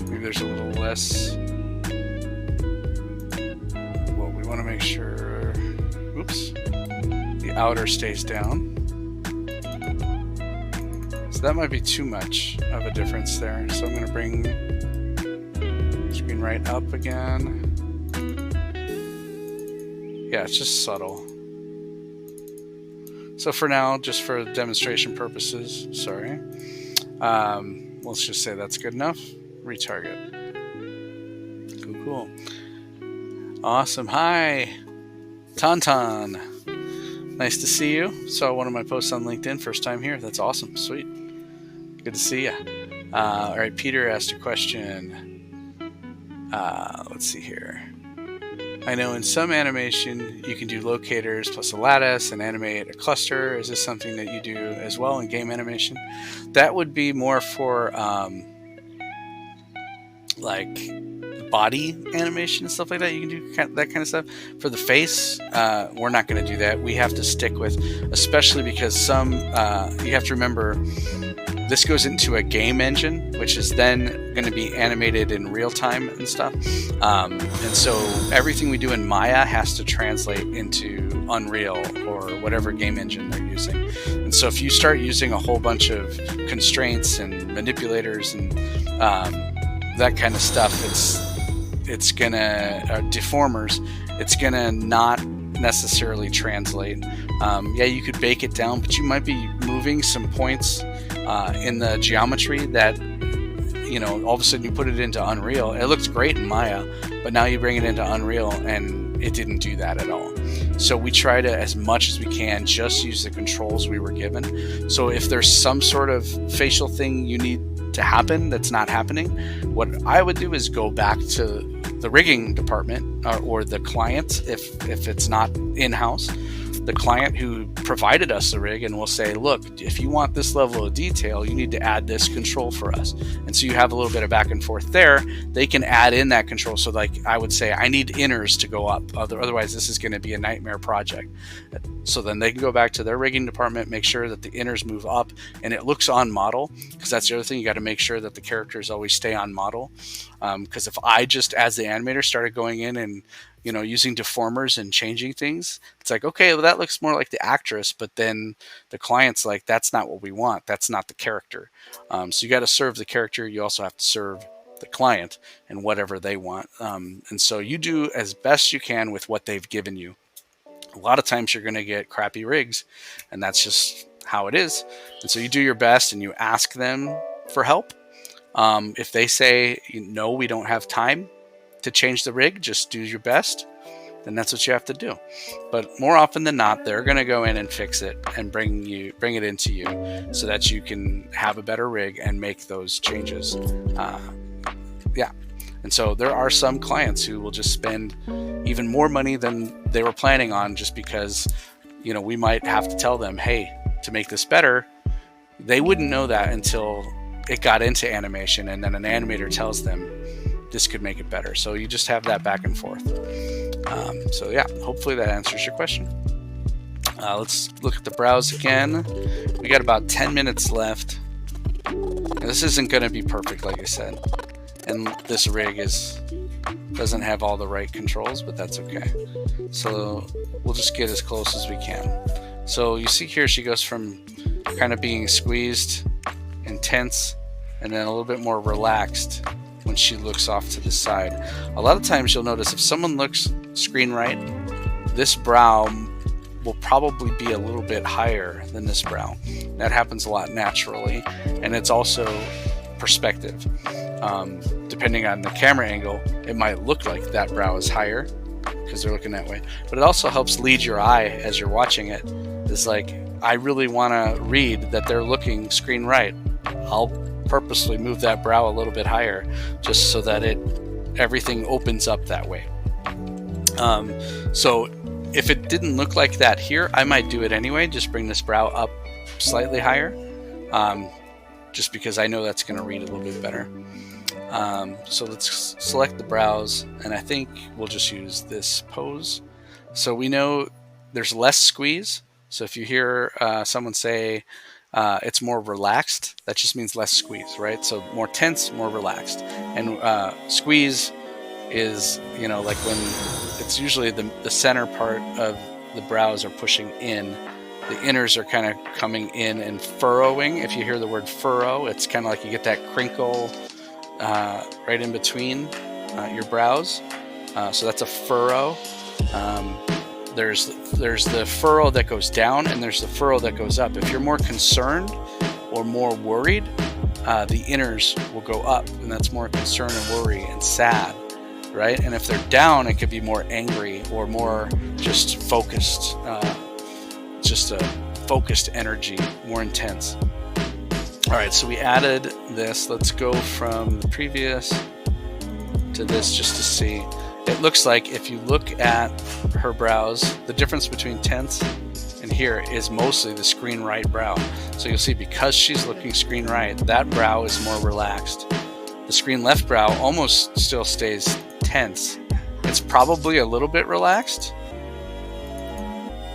Maybe there's a little less. Well, we want to make sure, oops, the outer stays down. So that might be too much of a difference there. So I'm going to bring screen right up again. Yeah, it's just subtle. So for now, just for demonstration purposes, sorry, let's just say that's good enough. Retarget. Cool, cool. Awesome. Hi, Tauntaun. Nice to see you. Saw one of my posts on LinkedIn. First time here. That's awesome. Sweet. Good to see you. All right, Peter asked a question. Let's see here. I know in some animation you can do locators plus a lattice and animate a cluster. Is this something that you do as well in game animation? That would be more for like body animation and stuff like that. You can do that kind of stuff. For the face, we're not going to do that. We have to stick with, especially because some, you have to remember, this goes into a game engine, which is then going to be animated in real time and stuff. And so everything we do in Maya has to translate into Unreal or whatever game engine they're using. And so if you start using a whole bunch of constraints and manipulators and that kind of stuff, it's gonna deformers. It's gonna not necessarily translate. Yeah, you could bake it down, but you might be moving some points in the geometry that, you know, all of a sudden you put it into Unreal. It looks great in Maya, but now you bring it into Unreal and it didn't do that at all. So we try to, as much as we can, just use the controls we were given. So if there's some sort of facial thing you need to happen that's not happening, what I would do is go back to the rigging department or the client if it's not in-house, the client who provided us the rig, and we'll say, look, if you want this level of detail, you need to add this control for us. And so you have a little bit of back and forth there. They can add in that control. So like I would say, I need inners to go up. Otherwise, this is going to be a nightmare project. So then they can go back to their rigging department, make sure that the inners move up and it looks on model, because that's the other thing. You got to make sure that the characters always stay on model. Because if I just, as the animator, started going in and using deformers and changing things, it's like, okay, well, that looks more like the actress, but then the client's like, that's not what we want. That's not the character. So you got to serve the character. You also have to serve the client and whatever they want. And so you do as best you can with what they've given you. A lot of times you're going to get crappy rigs, and that's just how it is. And so you do your best and you ask them for help. If they say, no, we don't have time to change the rig, just do your best, then that's what you have to do. But more often than not, they're going to go in and fix it and bring it into you so that you can have a better rig and make those changes. Yeah. And so there are some clients who will just spend even more money than they were planning on, just because, we might have to tell them, hey, to make this better. They wouldn't know that until it got into animation, and then an animator tells them this could make it better. So you just have that back and forth. So yeah, hopefully that answers your question. Let's look at the browse again. We got about 10 minutes left. Now, this isn't going to be perfect, like I said, and this rig doesn't have all the right controls, but that's okay. So we'll just get as close as we can. So you see here she goes from kind of being squeezed, intense, and then a little bit more relaxed when she looks off to the side. A lot of times you'll notice if someone looks screen right, this brow will probably be a little bit higher than this brow. That happens a lot naturally, and it's also perspective. Depending on the camera angle, it might look like that brow is higher because they're looking that way, but it also helps lead your eye as you're watching it. It's like, I really want to read that they're looking screen right. I'll purposely move that brow a little bit higher just so that everything opens up that way. So if it didn't look like that here, I might do it anyway. Just bring this brow up slightly higher, just because I know that's going to read a little bit better. So let's select the brows, and I think we'll just use this pose. So we know there's less squeeze. So if you hear someone say it's more relaxed, that just means less squeeze, right? So more tense, more relaxed. And squeeze is, like when it's usually the center part of the brows are pushing in. The inners are kind of coming in and furrowing. If you hear the word furrow, it's kind of like you get that crinkle right in between your brows. So that's a furrow. There's the furrow that goes down, and there's the furrow that goes up. If you're more concerned or more worried, the inners will go up, and that's more concern and worry and sad, right? And if they're down, it could be more angry or more just focused, just a focused energy, more intense. All right, so we added this. Let's go from the previous to this just to see. It looks like if you look at her brows, the difference between tense and here is mostly the screen right brow. So you'll see because she's looking screen right, that brow is more relaxed. The screen left brow almost still stays tense. It's probably a little bit relaxed,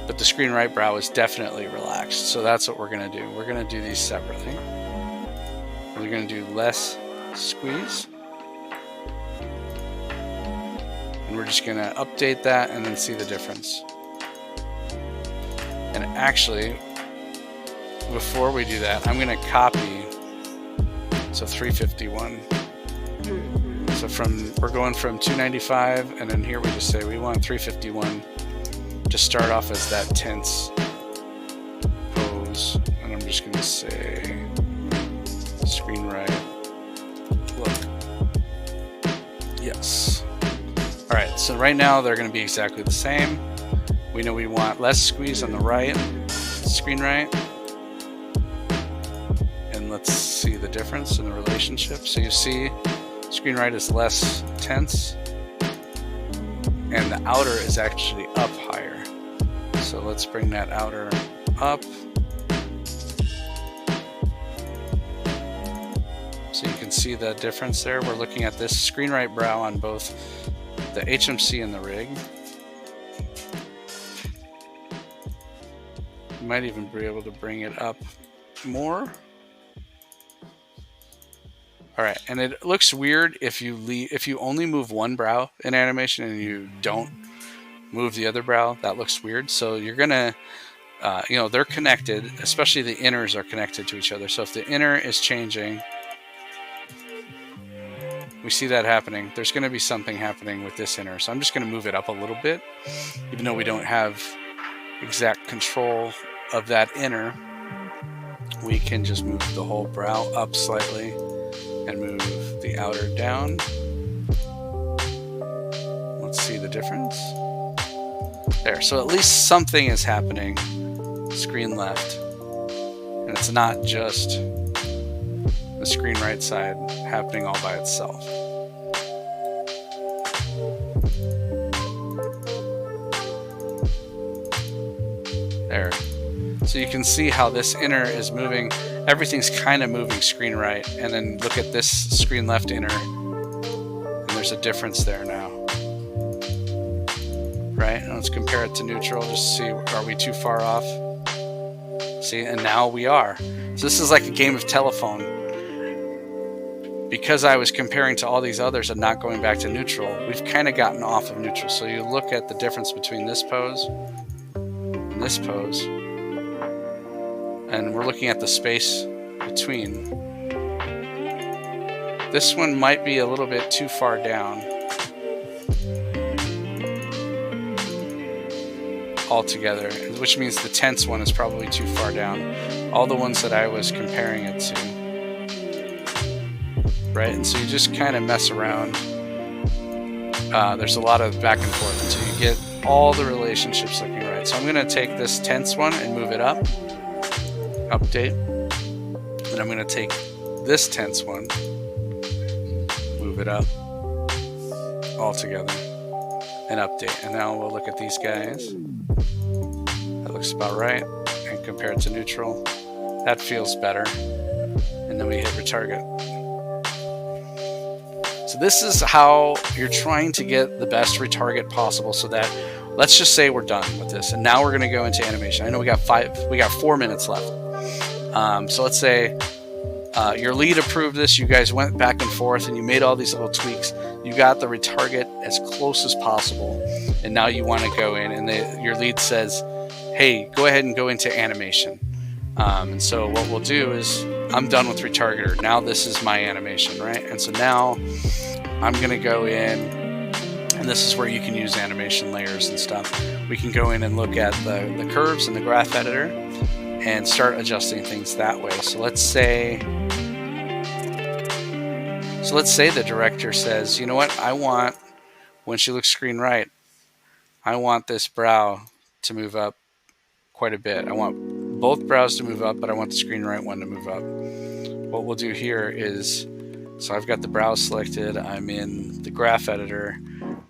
but the screen right brow is definitely relaxed. So that's what we're going to do. We're going to do these separately. We're going to do less squeeze. And we're just going to update that and then see the difference. And actually, before we do that, I'm going to copy. So 351. So we're going from 295, and then here we just say we want 351 to start off as that tense pose. And I'm just going to say screen right. Look. Yes. All right, so right now they're going to be exactly the same. We know we want less squeeze on the right, screen right. And let's see the difference in the relationship. So you see screen right is less tense, and the outer is actually up higher. So let's bring that outer up. So you can see the difference there. We're looking at this screen right brow on both the HMC and the rig. You might even be able to bring it up more. All right, and it looks weird if you only move one brow in animation and you don't move the other brow. That looks weird. So you're gonna, they're connected. Especially the inners are connected to each other. So if the inner is changing, we see that happening. There's going to be something happening with this inner. So I'm just going to move it up a little bit, even though we don't have exact control of that inner. We can just move the whole brow up slightly and move the outer down. Let's see the difference. There, so at least something is happening screen left. And it's not just the screen right side happening all by itself. There. So you can see how this inner is moving. Everything's kind of moving screen right. And then look at this screen left inner. And there's a difference there now. Right? And let's compare it to neutral just to see, are we too far off? See, and now we are. So this is like a game of telephone. Because I was comparing to all these others and not going back to neutral, we've kind of gotten off of neutral. So you look at the difference between this pose and this pose. and we're looking at the space between. This one might be a little bit too far down altogether, which means the tense one is probably too far down. All the ones that I was comparing it to, right? And so you just kind of mess around. There's a lot of back and forth until you get all the relationships looking right. So I'm going to take this tense one and move it up, update. And I'm going to take this tense one, move it up all together, and update. And now we'll look at these guys. That looks about right. And compare it to neutral. That feels better. And then we hit retarget. So this is how you're trying to get the best retarget possible, so that, let's just say we're done with this, and now we're going to go into animation. I know we got 4 minutes left. So let's say your lead approved this, you guys went back and forth and you made all these little tweaks. You got the retarget as close as possible, and now you want to go in, and your lead says, hey, go ahead and go into animation. And so what we'll do is, I'm done with retargeter. Now this is my animation, right? And so now I'm going to go in, and this is where you can use animation layers and stuff. We can go in and look at the curves in the graph editor and start adjusting things that way. So let's say the director says, you know what, I want, when she looks screen right, I want this brow to move up quite a bit. I want both brows to move up, but I want the screen right one to move up. What we'll do here is, so I've got the brows selected, I'm in the graph editor,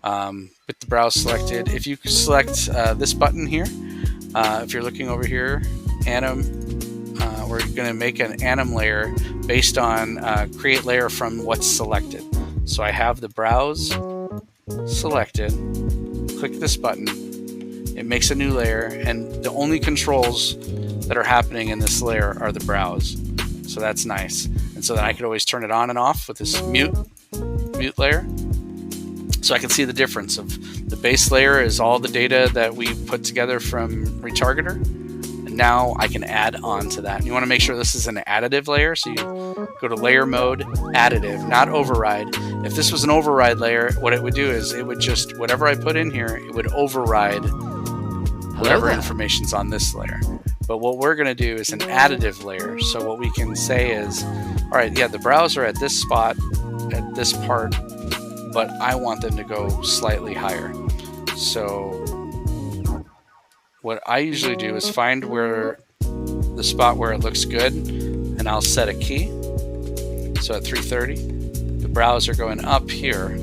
with the brows selected. If you select this button here, if you're looking over here, anim, we're going to make an anim layer based on create layer from what's selected. So I have the brows selected, click this button, it makes a new layer, and the only controls that are happening in this layer are the brows. So that's nice. And so then I could always turn it on and off with this mute layer. So I can see the difference of the base layer is all the data that we put together from retargeter. And now I can add on to that. And you want to make sure this is an additive layer. So you go to layer mode, additive, not override. If this was an override layer, what it would do is it would just, whatever I put in here, it would override whatever information's on this layer. But what we're going to do is an additive layer. So what we can say is, all right, yeah, the brows are at this spot, at this part, but I want them to go slightly higher. So what I usually do is find where the spot where it looks good, and I'll set a key. So at 330, the brows are going up here.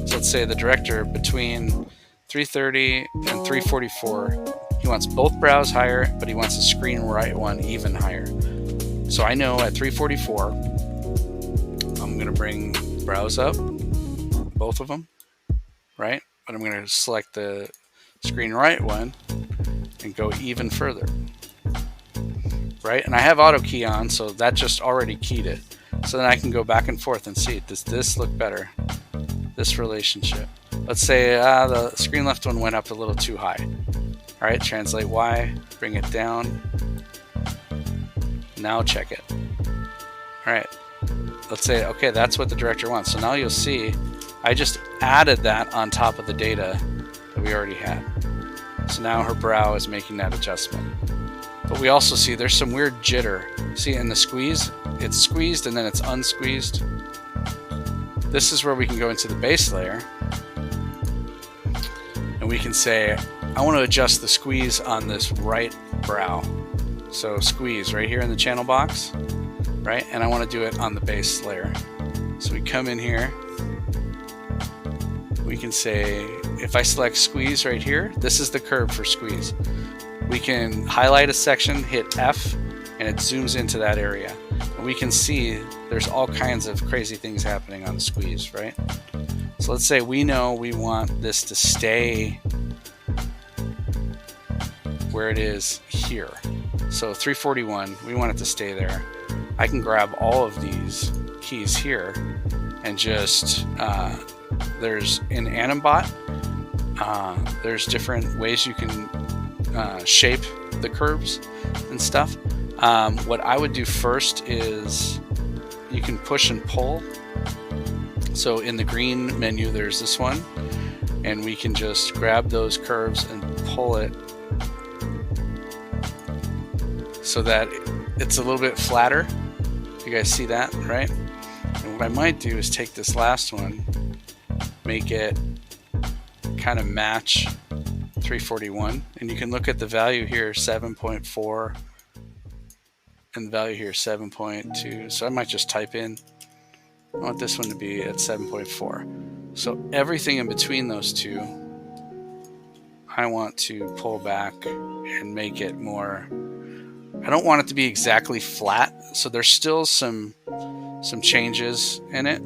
So let's say the director between 330 and 344, he wants both brows higher, but he wants the screen right one even higher. So I know at 344, I'm going to bring brows up, both of them, right? But I'm going to select the screen right one and go even further, right? And I have auto key on, so that just already keyed it. So then I can go back and forth and see, does this look better? This relationship. Let's say the screen left one went up a little too high. All right, translate Y, bring it down. Now check it. All right, let's say, okay, that's what the director wants. So now you'll see, I just added that on top of the data that we already had. So now her brow is making that adjustment. But we also see there's some weird jitter. See in the squeeze, it's squeezed and then it's unsqueezed. This is where we can go into the base layer. And we can say, I want to adjust the squeeze on this right brow. So squeeze right here in the channel box, right? And I want to do it on the base layer. So we come in here. We can say, if I select squeeze right here, this is the curve for squeeze. We can highlight a section, hit F, and it zooms into that area. And we can see there's all kinds of crazy things happening on the squeeze, right? So let's say we know we want this to stay where it is here. So 341, we want it to stay there. I can grab all of these keys here and just, there's in Animbot, there's different ways you can shape the curves and stuff. What I would do first is you can push and pull. So in the green menu, there's this one, and we can just grab those curves and pull it so that it's a little bit flatter. You guys see that, right? And what I might do is take this last one, make it kind of match 341, and you can look at the value here, 7.4, and the value here, 7.2. So I might just type in, I want this one to be at 7.4. So everything in between those two, I want to pull back and make it more, I don't want it to be exactly flat. So there's still some changes in it.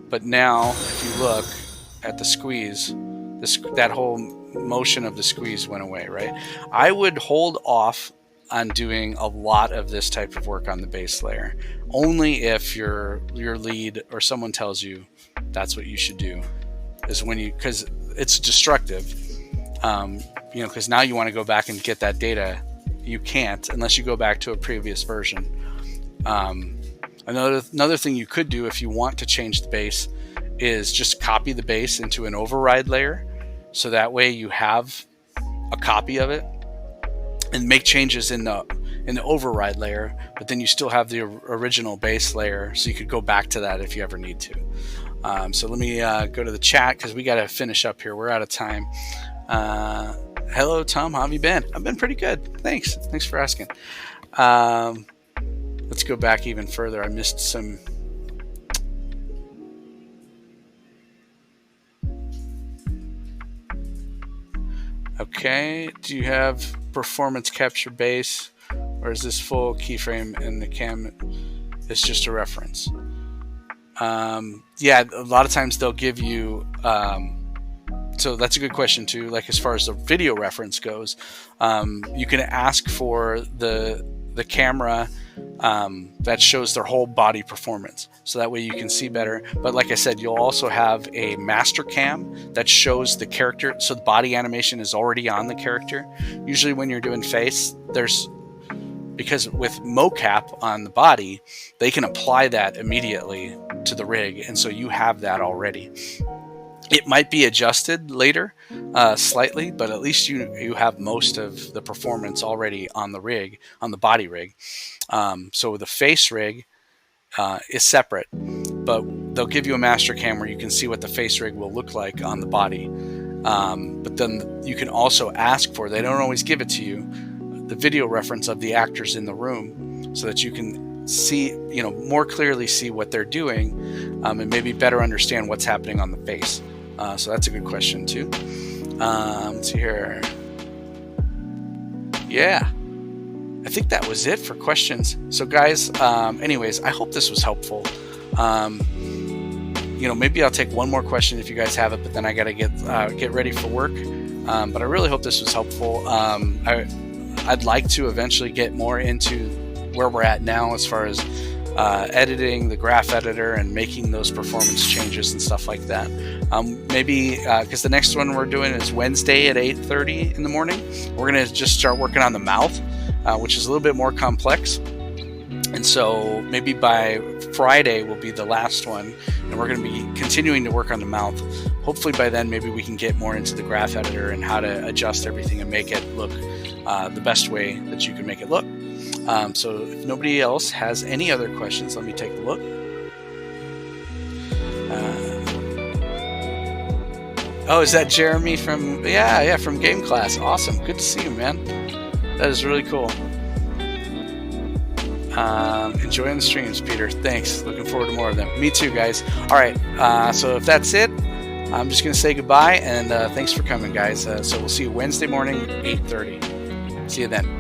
But now if you look at the squeeze, that whole motion of the squeeze went away, right? I would hold off on doing a lot of this type of work on the base layer, only if your lead or someone tells you that's what you should do, is when you, because it's destructive, you know, because now you want to go back and get that data. You can't unless you go back to a previous version. Another thing you could do if you want to change the base is just copy the base into an override layer, so that way you have a copy of it, and make changes in the override layer, but then you still have the original base layer, so you could go back to that if you ever need to. So let me go to the chat because we got to finish up here. We're out of time. Hello, Tom. How have you been? I've been pretty good. Thanks for asking. Let's go back even further. I missed some. Okay, do you have performance capture base, or is this full keyframe and the cam is just a reference? Yeah, a lot of times they'll give you, so that's a good question too. Like as far as the video reference goes, you can ask for the camera that shows their whole body performance, so that way you can see better. But like I said, you'll also have a master cam that shows the character, so the body animation is already on the character. Usually when you're doing face, because with mocap on the body, they can apply that immediately to the rig, and so you have that already. It might be adjusted later slightly, but at least you have most of the performance already on the rig, on the body rig. So the face rig is separate, but they'll give you a master cam where you can see what the face rig will look like on the body. But then you can also ask for, they don't always give it to you, the video reference of the actors in the room, so that you can see, you know, more clearly see what they're doing, and maybe better understand what's happening on the face. So that's a good question too. Let's see here. Yeah, I think that was it for questions. So guys, anyways, I hope this was helpful. You know, maybe I'll take one more question if you guys have it, but then I gotta get ready for work. But I really hope this was helpful. I'd like to eventually get more into where we're at now as far as editing the graph editor and making those performance changes and stuff like that. Maybe because the next one we're doing is Wednesday at 8:30 in the morning. We're gonna just start working on the mouth, which is a little bit more complex. And so maybe by Friday will be the last one, and we're going to be continuing to work on the mouth. Hopefully by then maybe we can get more into the graph editor and how to adjust everything and make it look the best way that you can make it look. So if nobody else has any other questions, let me take a look. Oh, is that Jeremy from, yeah, from Game Class. Awesome. Good to see you, man. That is really cool. Enjoying the streams, Peter. Thanks. Looking forward to more of them. Me too, guys. All right. So if that's it, I'm just going to say goodbye, and thanks for coming, guys. So we'll see you Wednesday morning, 8:30. See you then.